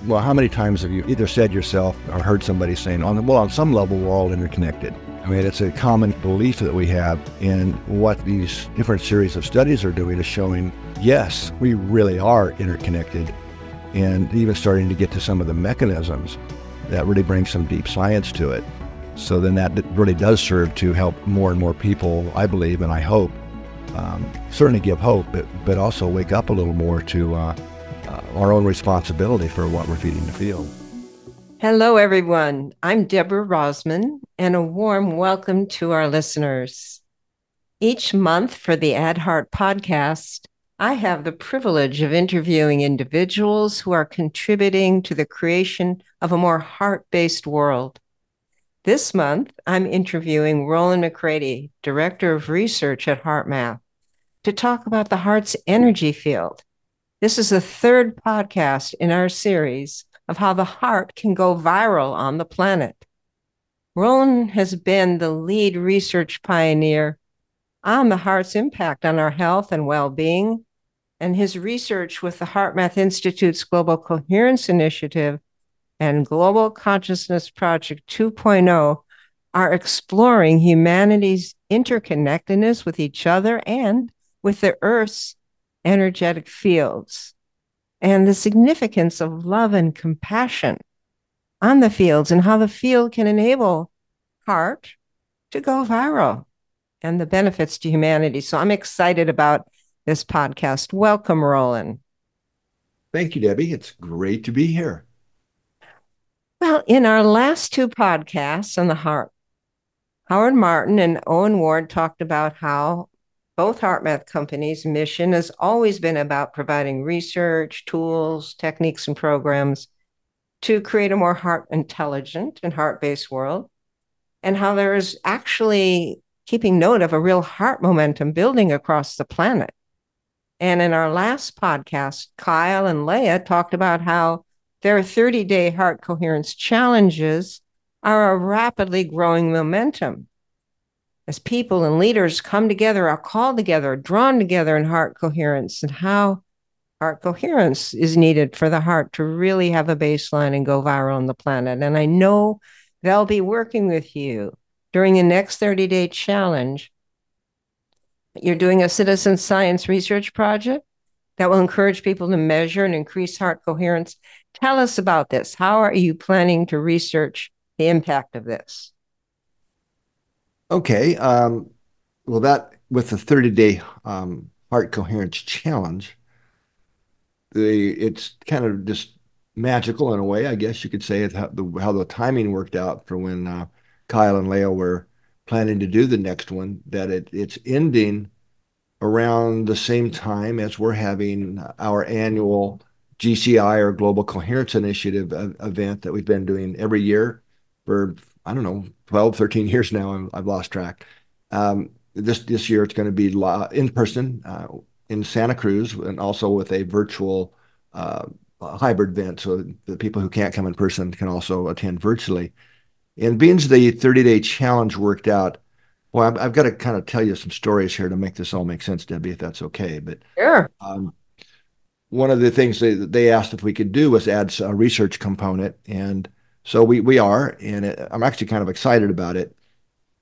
Well, how many times have you either said yourself or heard somebody saying, on some level, we're all interconnected? I mean, it's a common belief that we have, and what these different series of studies are doing is showing, yes, we really are interconnected, and even starting to get to some of the mechanisms that really bring some deep science to it. So then that really does serve to help more and more people, I believe, and I hope, certainly give hope, but also wake up a little more to our own responsibility for what we're feeding the field. Hello, everyone. I'm Deborah Rozman, and a warm welcome to our listeners. Each month for the AdHeart podcast, I have the privilege of interviewing individuals who are contributing to the creation of a more heart-based world. This month, I'm interviewing Rollin McCraty, Director of Research at HeartMath, to talk about the heart's energy field. This is the third podcast in our series of how the heart can go viral on the planet. Rollin has been the lead research pioneer on the heart's impact on our health and well-being, and his research with the HeartMath Institute's Global Coherence Initiative and Global Consciousness Project 2.0 are exploring humanity's interconnectedness with each other and with the Earth's energetic fields, and the significance of love and compassion on the fields, and how the field can enable heart to go viral and the benefits to humanity. So I'm excited about this podcast. Welcome, Rollin. Thank you, Debbie. It's great to be here. Well, in our last two podcasts on the heart, Howard Martin and Owen Ward talked about how both HeartMath companies' mission has always been about providing research, tools, techniques, and programs to create a more heart-intelligent and heart-based world, and how there is actually keeping note of a real heart momentum building across the planet. And in our last podcast, Kyle and Leah talked about how their 30-day heart coherence challenges are a rapidly growing momentum. As people and leaders come together, are called together, drawn together in heart coherence, and how heart coherence is needed for the heart to really have a baseline and go viral on the planet. And I know they'll be working with you during the next 30-day challenge. You're doing a citizen science research project that will encourage people to measure and increase heart coherence. Tell us about this. How are you planning to research the impact of this? Okay. Well, that with the 30-day heart coherence challenge, it's kind of just magical in a way, I guess you could say, how the timing worked out for when Kyle and Leah were planning to do the next one, that it's ending around the same time as we're having our annual GCI, or Global Coherence Initiative event that we've been doing every year for, I don't know, 12, 13 years now. I've lost track. This year it's going to be in person in Santa Cruz, and also with a virtual hybrid event, so the people who can't come in person can also attend virtually. And being the 30-day challenge worked out, well, I've got to kind of tell you some stories here to make this all make sense, Debbie, if that's okay. But Sure. One of the things they asked if we could do was add a research component, and so we are, and I'm actually kind of excited about it.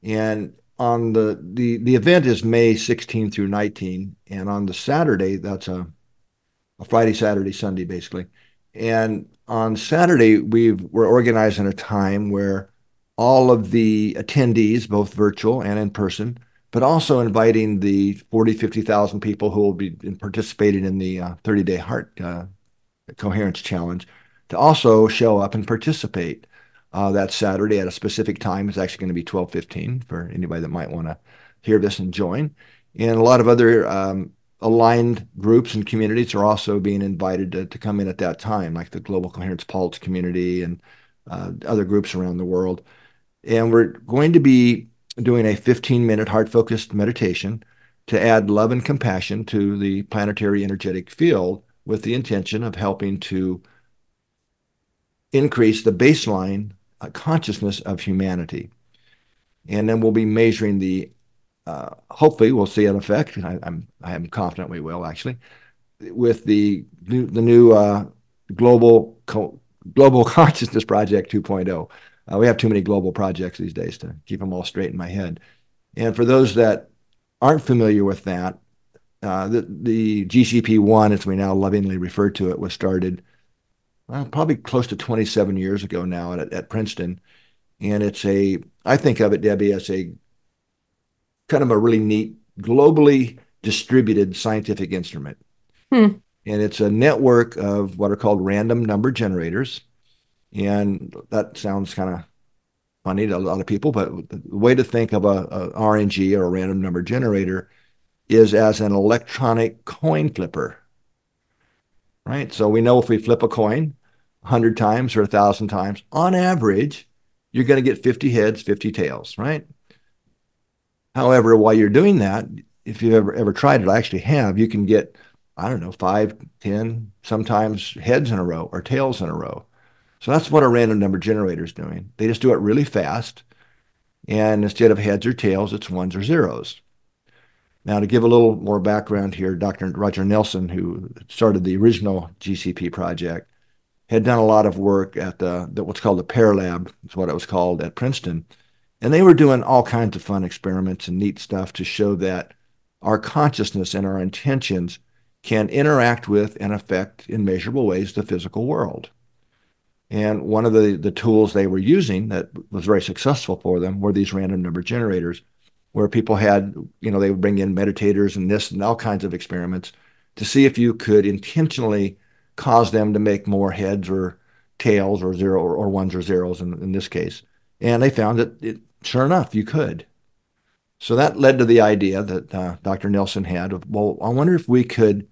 And on the event is May 16 through 19, and on the Saturday, that's a Friday, Saturday, Sunday, basically. And on Saturday, we're organizing a time where all of the attendees, both virtual and in person, but also inviting the 40, 50,000 people who will be participating in the 30-day heart coherence challenge, to also show up and participate that Saturday at a specific time. It's actually going to be 12:15 for anybody that might want to hear this and join. And a lot of other aligned groups and communities are also being invited to come in at that time, like the Global Coherence Pulse community and other groups around the world. And we're going to be doing a 15-minute heart-focused meditation to add love and compassion to the planetary energetic field, with the intention of helping to increase the baseline consciousness of humanity. And then we'll be measuring hopefully we'll see an effect. I am confident we will, actually, with the new global Global Consciousness Project 2.0. We have too many global projects these days to keep them all straight in my head. And for those that aren't familiar with that, the GCP1, as we now lovingly refer to it, was started probably close to 27 years ago now at Princeton. And I think of it, Debbie, as a kind of a really neat, globally distributed scientific instrument. Hmm. And it's a network of what are called random number generators. And that sounds kind of funny to a lot of people, but the way to think of a RNG or a random number generator is as an electronic coin flipper, right? So we know if we flip a coin 100 times or 1,000 times, on average, you're going to get 50 heads, 50 tails, right? However, while you're doing that, if you've ever tried it, I actually have, you can get, I don't know, 5, 10, sometimes heads in a row or tails in a row. So that's what a random number generator is doing. They just do it really fast. And instead of heads or tails, it's ones or zeros. Now, to give a little more background here, Dr. Roger Nelson, who started the original GCP project, had done a lot of work at what's called the Pear Lab, is what it was called at Princeton. And they were doing all kinds of fun experiments and neat stuff to show that our consciousness and our intentions can interact with and affect in measurable ways the physical world. And one of the tools they were using that was very successful for them were these random number generators, where people had, they would bring in meditators and this and all kinds of experiments to see if you could intentionally cause them to make more heads or tails or zero or ones or zeros in this case. And they found that sure enough, you could. So that led to the idea that Dr. Nelson had of, well, I wonder if we could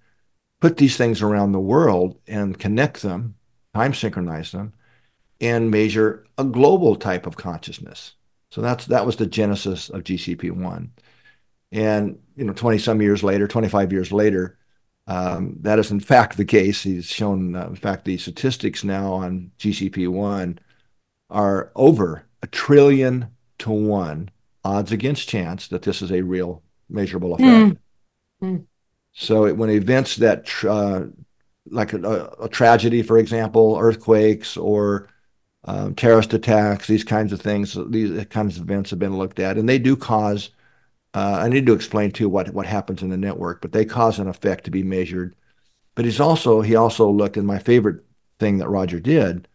put these things around the world and connect them, time synchronize them, and measure a global type of consciousness. So that was the genesis of GCP1. And 20 some years later, 25 years later, that is in fact the case. He's shown, in fact, the statistics now on GCP1 are over 1,000,000,000,000 to 1 odds against chance that this is a real measurable effect. Mm. So when events that like a tragedy, for example, earthquakes or terrorist attacks, these kinds of things, these kinds of events have been looked at, and they do cause. I need to explain too what happens in the network, but they cause an effect to be measured. But he also looked, and my favorite thing that Roger did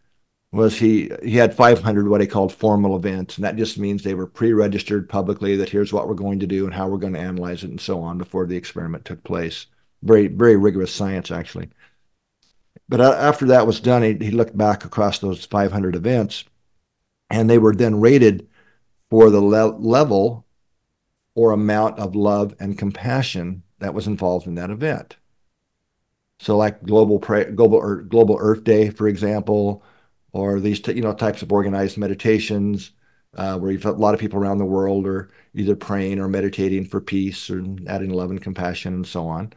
was he had 500 what he called formal events, and that just means they were pre-registered publicly that here's what we're going to do and how we're going to analyze it and so on before the experiment took place. Very, very rigorous science, actually. But after that was done, he looked back across those 500 events, and they were then rated for the level or amount of love and compassion that was involved in that event. So like global Earth Day, for example, or these types of organized meditations where you've got a lot of people around the world are either praying or meditating for peace or adding love and compassion and so on.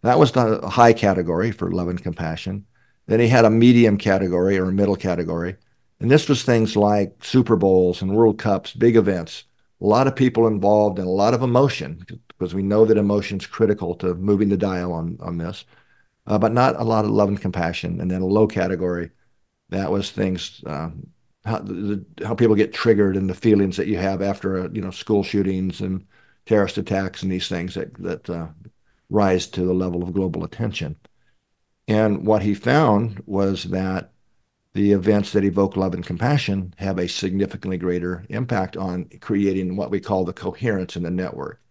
That was the high category for love and compassion. Then he had a medium category or a middle category. And this was things like Super Bowls and World Cups, big events, a lot of people involved and a lot of emotion, because we know that emotion is critical to moving the dial on this, but not a lot of love and compassion. And then a low category, that was things, how people get triggered and the feelings that you have after, school shootings and terrorist attacks and these things that rise to the level of global attention. And what he found was that the events that evoke love and compassion have a significantly greater impact on creating what we call the coherence in the network.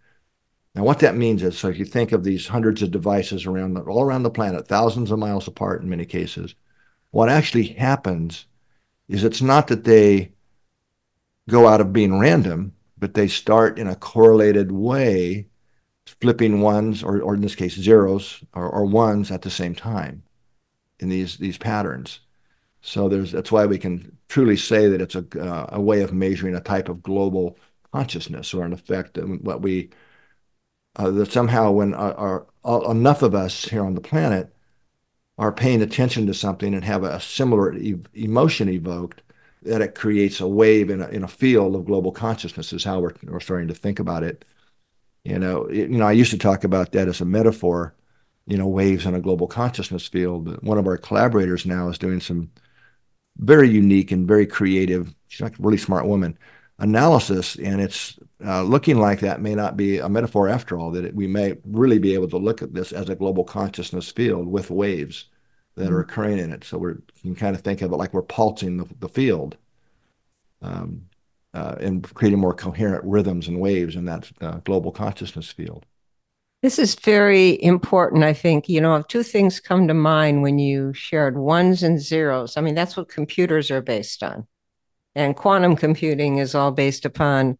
Now, what that means is, so if you think of these hundreds of devices all around the planet, thousands of miles apart in many cases, what actually happens is it's not that they go out of being random, but they start in a correlated way, flipping ones, or in this case, zeros or ones at the same time in these patterns. So that's why we can truly say that it's a way of measuring a type of global consciousness or an effect that somehow when enough of us here on the planet are paying attention to something and have a similar emotion evoked, that it creates a wave in a field of global consciousness is how we're starting to think about it. I used to talk about that as a metaphor, waves in a global consciousness field. One of our collaborators now is doing some very unique and very creative. She's like a really smart woman. Analysis, and it's looking like that may not be a metaphor after all. We may really be able to look at this as a global consciousness field with waves that are occurring in it. So you can kind of think of it like we're pulsing the field, um, and creating more coherent rhythms and waves in that global consciousness field. This is very important, I think. Two things come to mind when you shared ones and zeros. I mean, that's what computers are based on. And quantum computing is all based upon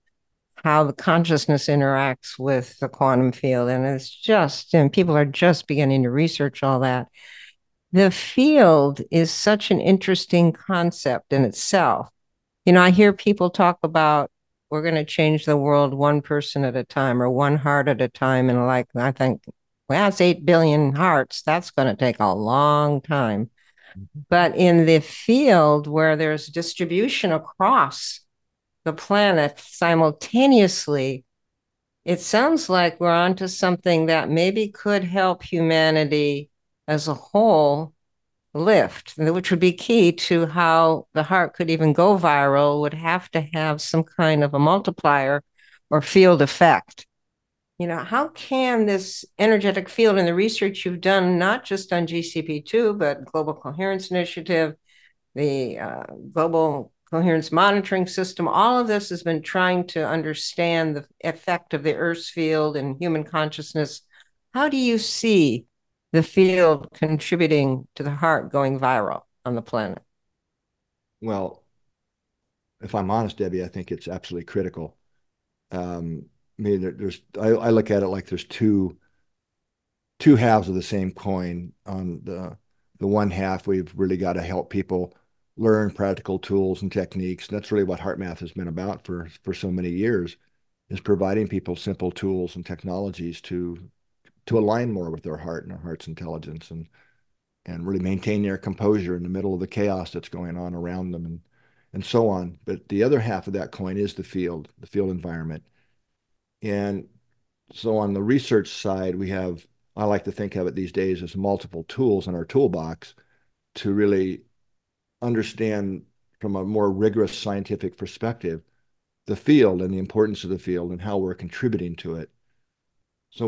how the consciousness interacts with the quantum field. And people are just beginning to research all that. The field is such an interesting concept in itself. I hear people talk about we're going to change the world one person at a time or one heart at a time. And I think, well, that's 8 billion hearts. That's going to take a long time. But in the field where there's distribution across the planet simultaneously, it sounds like we're onto something that maybe could help humanity as a whole lift, which would be key to how the heart could even go viral, would have to have some kind of a multiplier or field effect. How can this energetic field and the research you've done, not just on GCP2, but Global Coherence Initiative, the Global Coherence Monitoring System, all of this has been trying to understand the effect of the Earth's field and human consciousness. How do you see the field contributing to the heart going viral on the planet? Well, if I'm honest, Debbie, I think it's absolutely critical. I mean, I look at it like there's two halves of the same coin. On the one half, we've really got to help people learn practical tools and techniques. And that's really what HeartMath has been about for so many years, is providing people simple tools and technologies to align more with their heart and their heart's intelligence, and really maintain their composure in the middle of the chaos that's going on around them, and so on. But the other half of that coin is the field environment. And so on the research side, I like to think of it these days as multiple tools in our toolbox to really understand from a more rigorous scientific perspective the field and the importance of the field and how we're contributing to it. So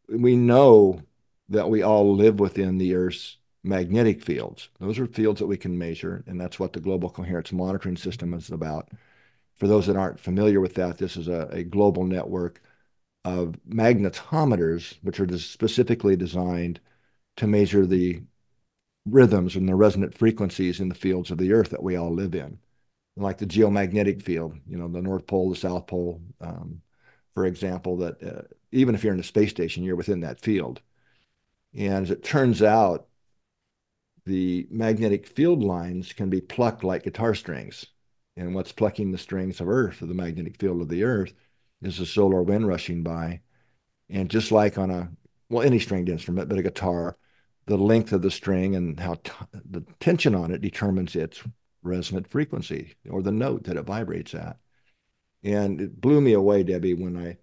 we know that we all live within the Earth's magnetic fields. Those are fields that we can measure, and that's what the Global Coherence Monitoring System is about. For those that aren't familiar with that, this is a global network of magnetometers, which are specifically designed to measure the rhythms and the resonant frequencies in the fields of the Earth that we all live in. Like the geomagnetic field, the North Pole, the South Pole, for example, that even if you're in a space station, you're within that field. And as it turns out, the magnetic field lines can be plucked like guitar strings. And what's plucking the strings of Earth, of the magnetic field of the Earth, is the solar wind rushing by. And just like on any stringed instrument, but a guitar, the length of the string and the tension on it determines its resonant frequency, or the note that it vibrates at. And it blew me away, Debbie, and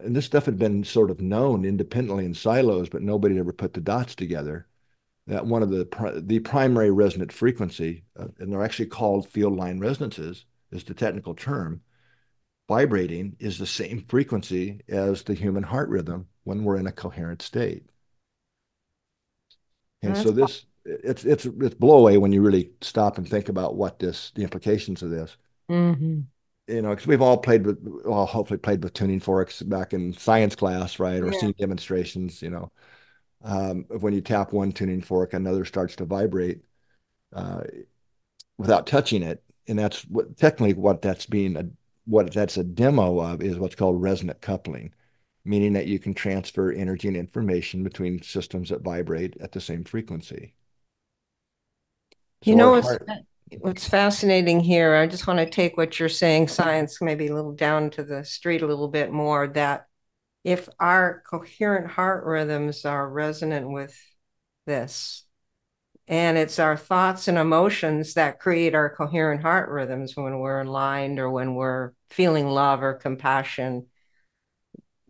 this stuff had been sort of known independently in silos, but nobody had ever put the dots together. That one of the primary resonant frequency, and they're actually called field line resonances, is the technical term. Vibrating is the same frequency as the human heart rhythm when we're in a coherent state. And so it's blow away when you really stop and think about the implications of this. Mm-hmm. Because we've all hopefully played with tuning forks back in science class, right? Or seen demonstrations, when you tap one tuning fork, another starts to vibrate uh, without touching it. And that's technically what that's a demo of, is what's called resonant coupling, meaning that you can transfer energy and information between systems that vibrate at the same frequency. You So our know heart, what's fascinating here? I just want to take what you're saying, science, maybe a little down to the street a little bit more, that if our coherent heart rhythms are resonant with this, and it's our thoughts and emotions that create our coherent heart rhythms when we're aligned or when we're feeling love or compassion,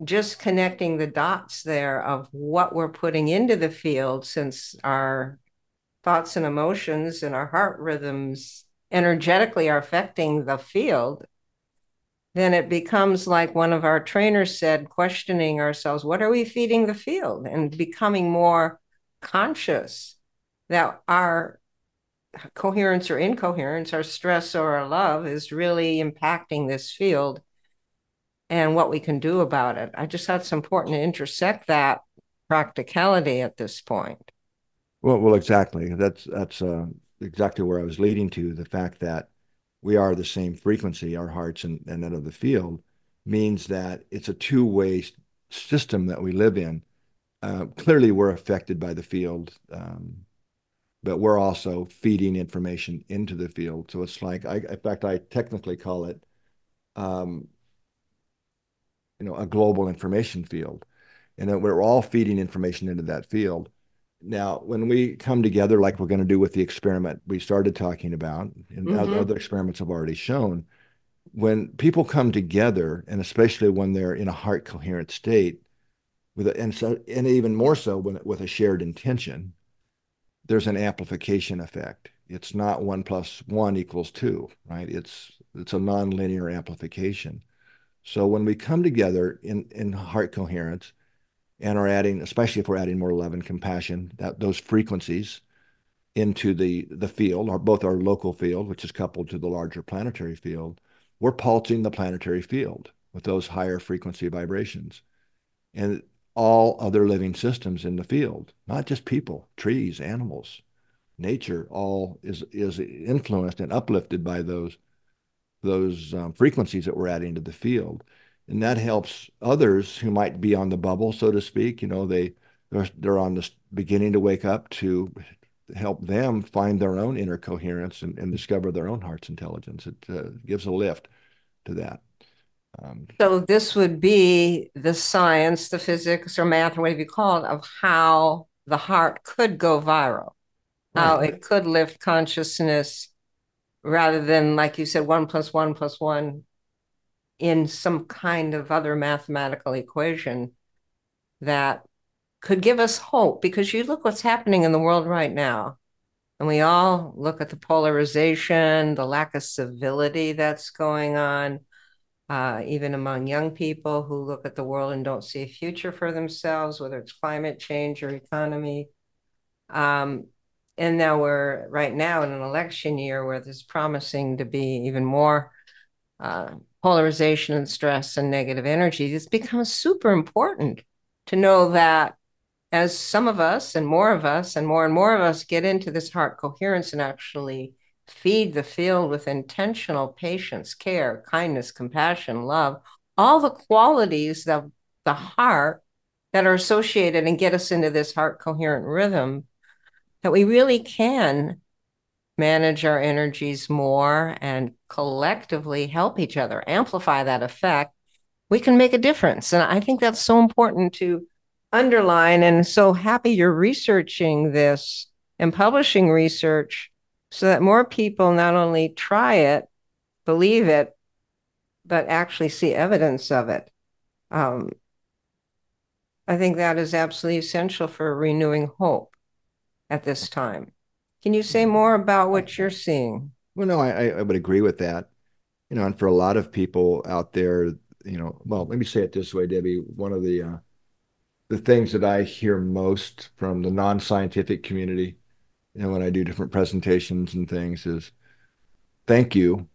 just connecting the dots there of what we're putting into the field, since our thoughts and emotions and our heart rhythms energetically are affecting the field, then it becomes like one of our trainers said, questioning ourselves, what are we feeding the field? And becoming more conscious that our coherence or incoherence, our stress or our love is really impacting this field and what we can do about it. I just thought it's important to intersect that practicality at this point. Well, exactly. That's exactly where I was leading to. The fact that we are the same frequency, our hearts and that of the field, means that it's a two-way system that we live in. Clearly, we're affected by the field, but we're also feeding information into the field. So it's like, in fact, I technically call it, um, a global information field, and that we're all feeding information into that field. Now, when we come together, like we're going to do with the experiment we started talking about, and other experiments have already shown, when people come together, and especially when they're in a heart coherent state, and even more so with a shared intention, there's an amplification effect. It's not 1 + 1 = 2, right? It's a nonlinear amplification. So when we come together in heart coherence and are adding, especially if we're adding more love and compassion, that those frequencies into the field, or both our local field, which is coupled to the larger planetary field, we're pulsing the planetary field with those higher frequency vibrations. And all other living systems in the field, not just people, trees, animals, nature, all is influenced and uplifted by those frequencies that we're adding to the field. And that helps others who might be on the bubble, so to speak. They're on the beginning to wake up, to help them find their own inner coherence and discover their own heart's intelligence. It gives a lift to that. So this would be the science, the physics or math or whatever you call it, of how the heart could go viral, how Right. it could lift consciousness rather than, like you said, 1 + 1 + 1 in some kind of other mathematical equation that could give us hope. Because you look what's happening in the world right now, and we all look at the polarization, the lack of civility that's going on, even among young people who look at the world and don't see a future for themselves, whether it's climate change or economy. Um, and now we're right now in an election year where there's promising to be even more polarization and stress and negative energy. It's become super important to know that as some of us and more of us and more of us get into this heart coherence and actually feed the field with intentional patience, care, kindness, compassion, love, all the qualities of the heart that are associated and get us into this heart coherent rhythm, that we really can manage our energies more and collectively help each other, amplify that effect, we can make a difference. And I think that's so important to underline, and so happy you're researching this and publishing research so that more people not only try it, believe it, but actually see evidence of it. Um, I think that is absolutely essential for renewing hope at this time. Can you say more about what you're seeing? Well, no, I would agree with that. And for a lot of people out there, well, let me say it this way, Debbie. One of the things that I hear most from the non-scientific community, when I do different presentations and things, is thank you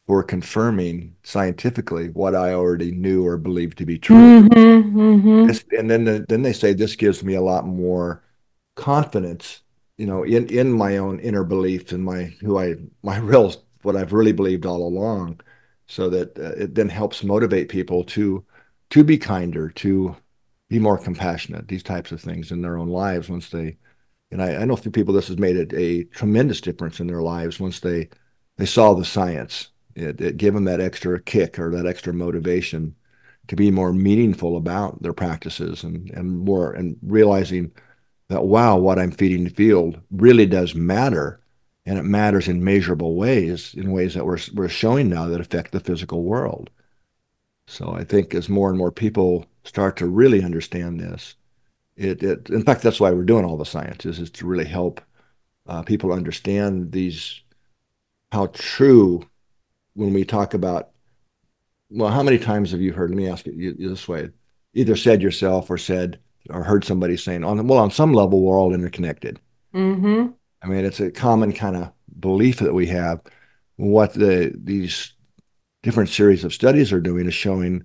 for confirming scientifically what I already knew or believed to be true. And then they say this gives me a lot more confidence, in my own inner beliefs and my real what I've really believed all along, so that it then helps motivate people to be kinder, to be more compassionate, these types of things in their own lives once they. And I know for people this has made a tremendous difference in their lives once they saw the science. It gave them that extra kick or that extra motivation to be more meaningful about their practices and realizing that, wow, what I'm feeding the field really does matter, and it matters in measurable ways, in ways that we're showing now that affect the physical world. So I think as more and more people start to really understand this, in fact, that's why we're doing all the sciences, is to really help people understand how true when we talk about, well, how many times have you heard, let me ask it this way, either said yourself or said, or heard somebody saying, on some level, we're all interconnected. Mm-hmm. I mean, it's a common kind of belief that we have. What these different series of studies are doing is showing,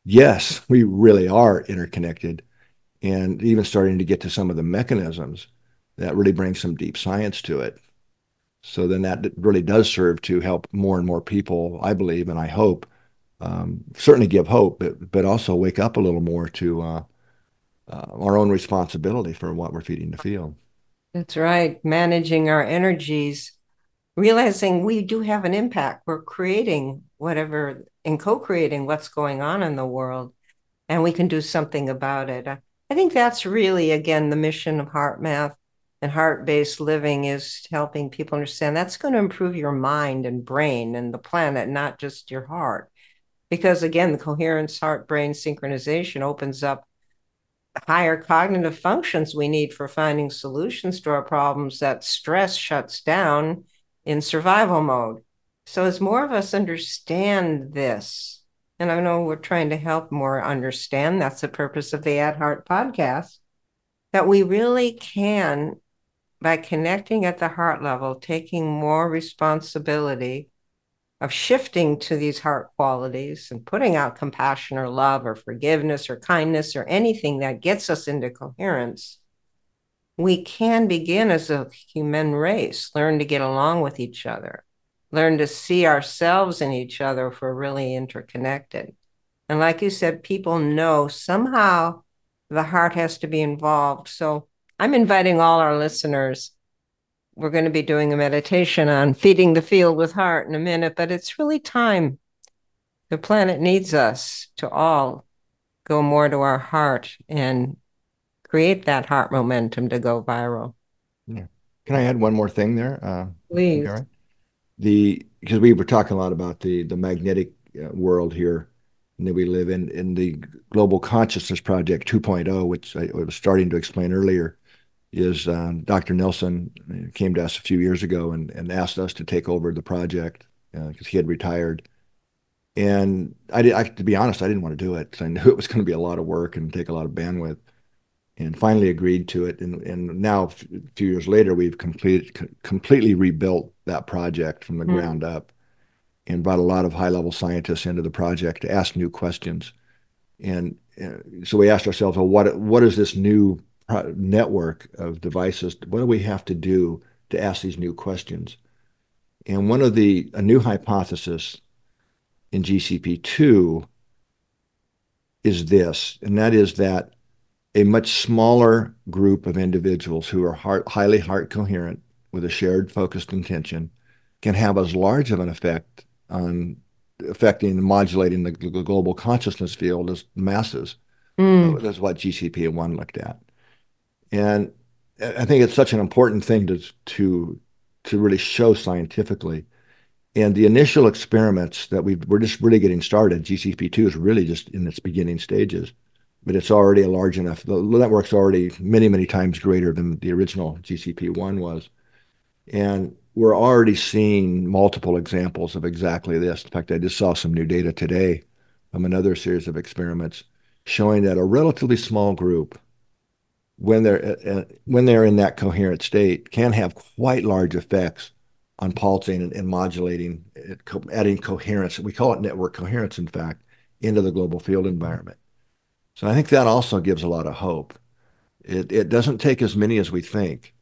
yes, we really are interconnected, and even starting to get to some of the mechanisms that really bring some deep science to it. So then that really does serve to help more and more people, I believe, and I hope, certainly give hope, but also wake up a little more to our own responsibility for what we're feeding the field. That's right. Managing our energies, realizing we do have an impact. We're creating whatever and co-creating what's going on in the world, and we can do something about it. I think that's really, again, the mission of HeartMath and heart-based living is helping people understand that's going to improve your mind and brain and the planet, not just your heart. Because again, the coherence heart-brain synchronization opens up higher cognitive functions we need for finding solutions to our problems that stress shuts down in survival mode. So as more of us understand this, and I know we're trying to help more understand, that's the purpose of the At Heart podcast, that we really can, by connecting at the heart level, taking more responsibility of shifting to these heart qualities and putting out compassion or love or forgiveness or kindness or anything that gets us into coherence, we can begin as a human race, learn to get along with each other, learn to see ourselves in each other if we're really interconnected. And like you said, people know somehow the heart has to be involved. So I'm inviting all our listeners. We're going to be doing a meditation on feeding the field with heart in a minute, but it's really time. The planet needs us to all go more to our heart and create that heart momentum to go viral. Yeah. Can I add one more thing there? Please. All right. Because we were talking a lot about the magnetic world here that we live in the Global Consciousness Project 2.0, which I was starting to explain earlier, is Dr. Nelson came to us a few years ago and asked us to take over the project because he had retired. And to be honest, I didn't want to do it because I knew it was going to be a lot of work and take a lot of bandwidth. And finally agreed to it. And now, a few years later, we've completely rebuilt that project from the ground up and brought a lot of high-level scientists into the project to ask new questions. And so we asked ourselves, well, what is this new network of devices? What do we have to do to ask these new questions? And a new hypothesis in GCP2 is this, and that is that a much smaller group of individuals who are highly heart coherent with a shared focused intention can have as large of an effect on affecting and modulating the global consciousness field as masses. That's what GCP1 looked at. And I think it's such an important thing to really show scientifically. And the initial experiments that we're just really getting started, GCP2 is really just in its beginning stages, but it's already a large enough, the network's already many, many times greater than the original GCP1 was. And we're already seeing multiple examples of exactly this. In fact, I just saw some new data today from another series of experiments showing that a relatively small group, when they're in that coherent state, can have quite large effects on pulsing and modulating, adding coherence. We call it network coherence, in fact, into the global field environment. So I think that also gives a lot of hope. It doesn't take as many as we think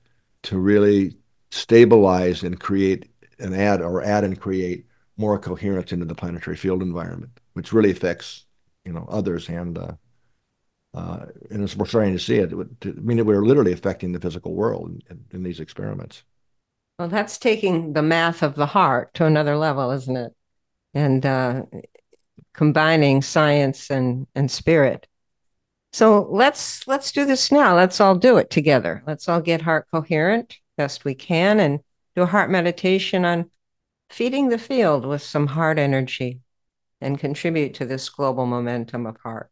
to really stabilize and create and add and create more coherence into the planetary field environment, which really affects others and as we're starting to see it, we're literally affecting the physical world in these experiments. Well, that's taking the math of the heart to another level, isn't it? And combining science and spirit. So let's do this now. Let's all do it together. Let's all get heart coherent best we can and do a heart meditation on feeding the field with some heart energy and contribute to this global momentum of heart.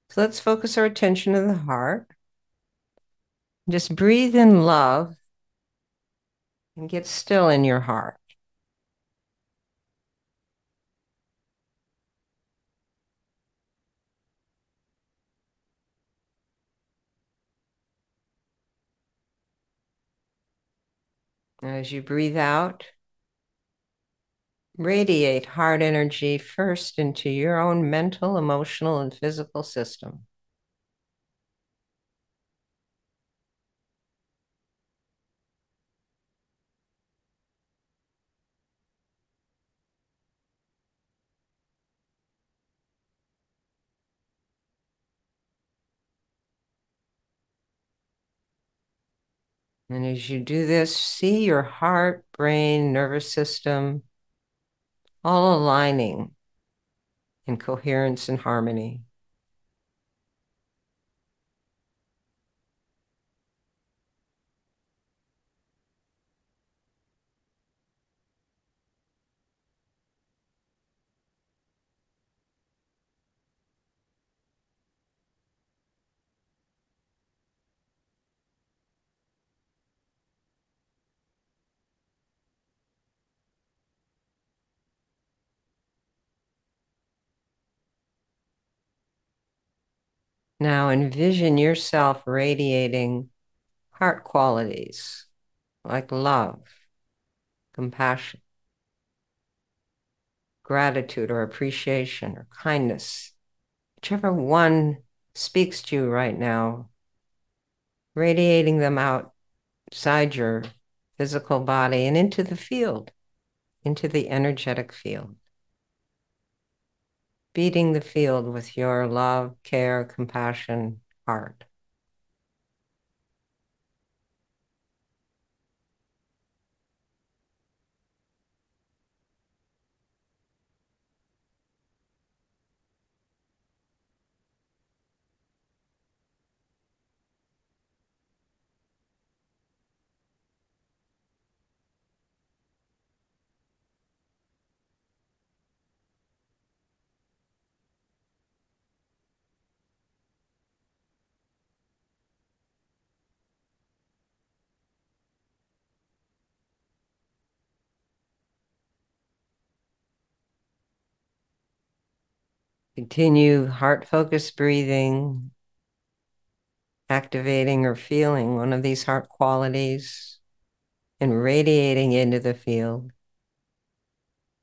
So let's focus our attention to the heart. Just breathe in love and get still in your heart. As you breathe out, radiate heart energy first into your own mental, emotional, and physical system. And as you do this, see your heart, brain, nervous system all aligning in coherence and harmony. Now envision yourself radiating heart qualities like love, compassion, gratitude or appreciation or kindness, whichever one speaks to you right now, radiating them outside your physical body and into the field, into the energetic field. Beating the field with your love, care, compassion, heart. Continue heart-focused breathing, activating or feeling one of these heart qualities and radiating into the field.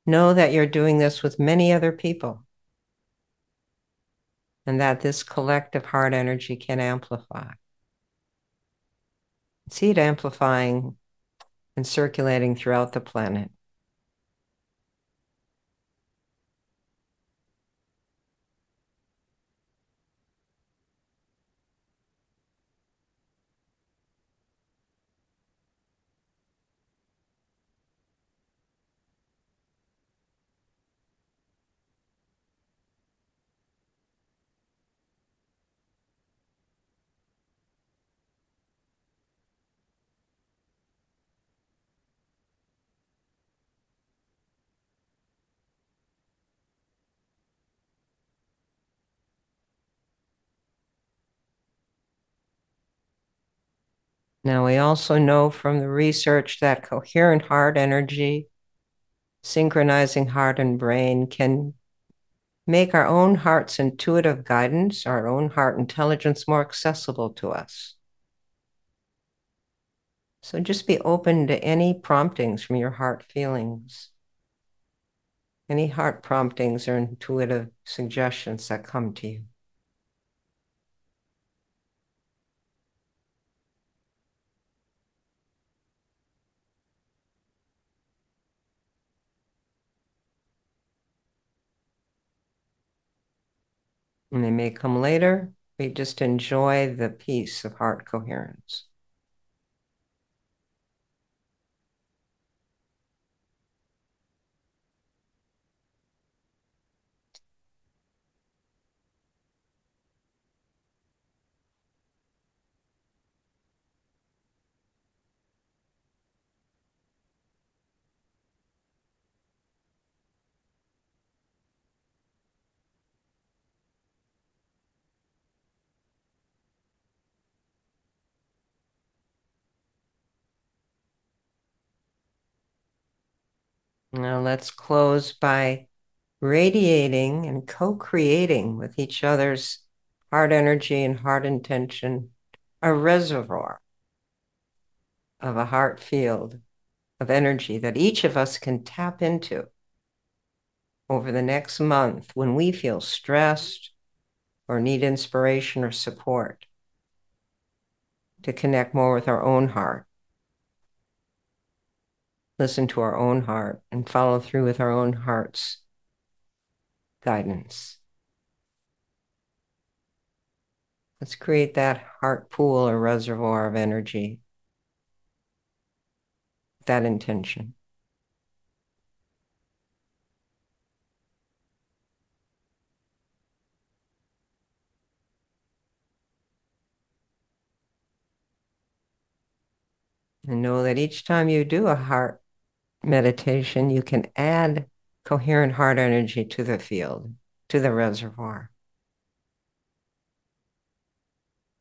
Know that you're doing this with many other people and that this collective heart energy can amplify. See it amplifying and circulating throughout the planet. Now, we also know from the research that coherent heart energy, synchronizing heart and brain, can make our own heart's intuitive guidance, our own heart intelligence more accessible to us. So just be open to any promptings from your heart feelings, any heart promptings or intuitive suggestions that come to you. And they may come later. We just enjoy the peace of heart coherence. Now let's close by radiating and co-creating with each other's heart energy and heart intention, a reservoir of a heart field of energy that each of us can tap into over the next month when we feel stressed or need inspiration or support to connect more with our own heart, listen to our own heart, and follow through with our own heart's guidance. Let's create that heart pool or reservoir of energy, that intention. And know that each time you do a heart meditation, you can add coherent heart energy to the field, to the reservoir,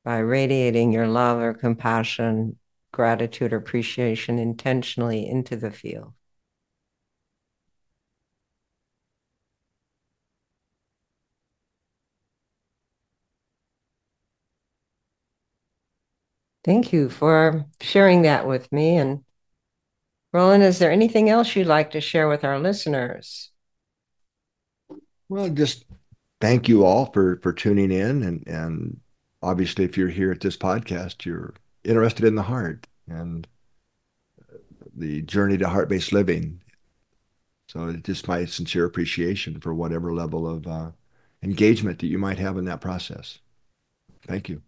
by radiating your love or compassion, gratitude or appreciation intentionally into the field. Thank you for sharing that with me. And Rollin, is there anything else you'd like to share with our listeners? Well, just thank you all for tuning in, and obviously, if you're here at this podcast, you're interested in the heart and the journey to heart-based living. So it's just my sincere appreciation for whatever level of engagement that you might have in that process. Thank you.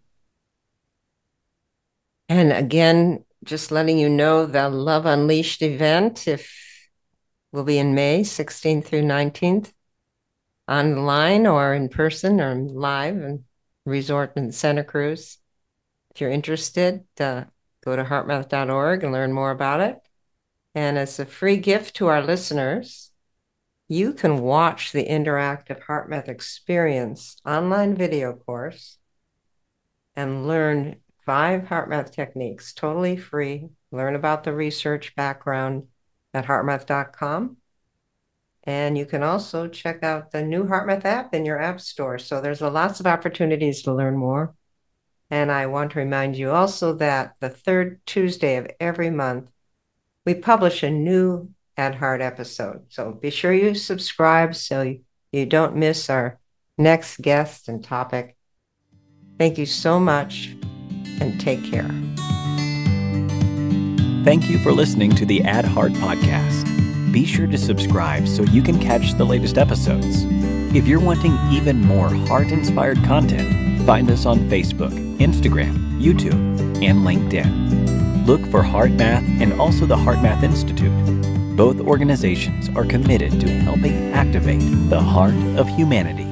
And again, just letting you know, the Love Unleashed event will be in May 16th through 19th, online or in person or live and resort in Santa Cruz. If you're interested, go to heartmath.org and learn more about it. And as a free gift to our listeners, you can watch the interactive HeartMath Experience online video course and learn 5 HeartMath techniques, totally free. Learn about the research background at heartmath.com. And you can also check out the new HeartMath app in your app store. So there's lots of opportunities to learn more. And I want to remind you also that the third Tuesday of every month, we publish a new Add Heart episode. So be sure you subscribe so you don't miss our next guest and topic. Thank you so much, and take care. Thank you for listening to the Add Heart podcast. Be sure to subscribe so you can catch the latest episodes. If you're wanting even more heart-inspired content, find us on Facebook, Instagram, YouTube, and LinkedIn. Look for HeartMath and also the HeartMath Institute. Both organizations are committed to helping activate the heart of humanity.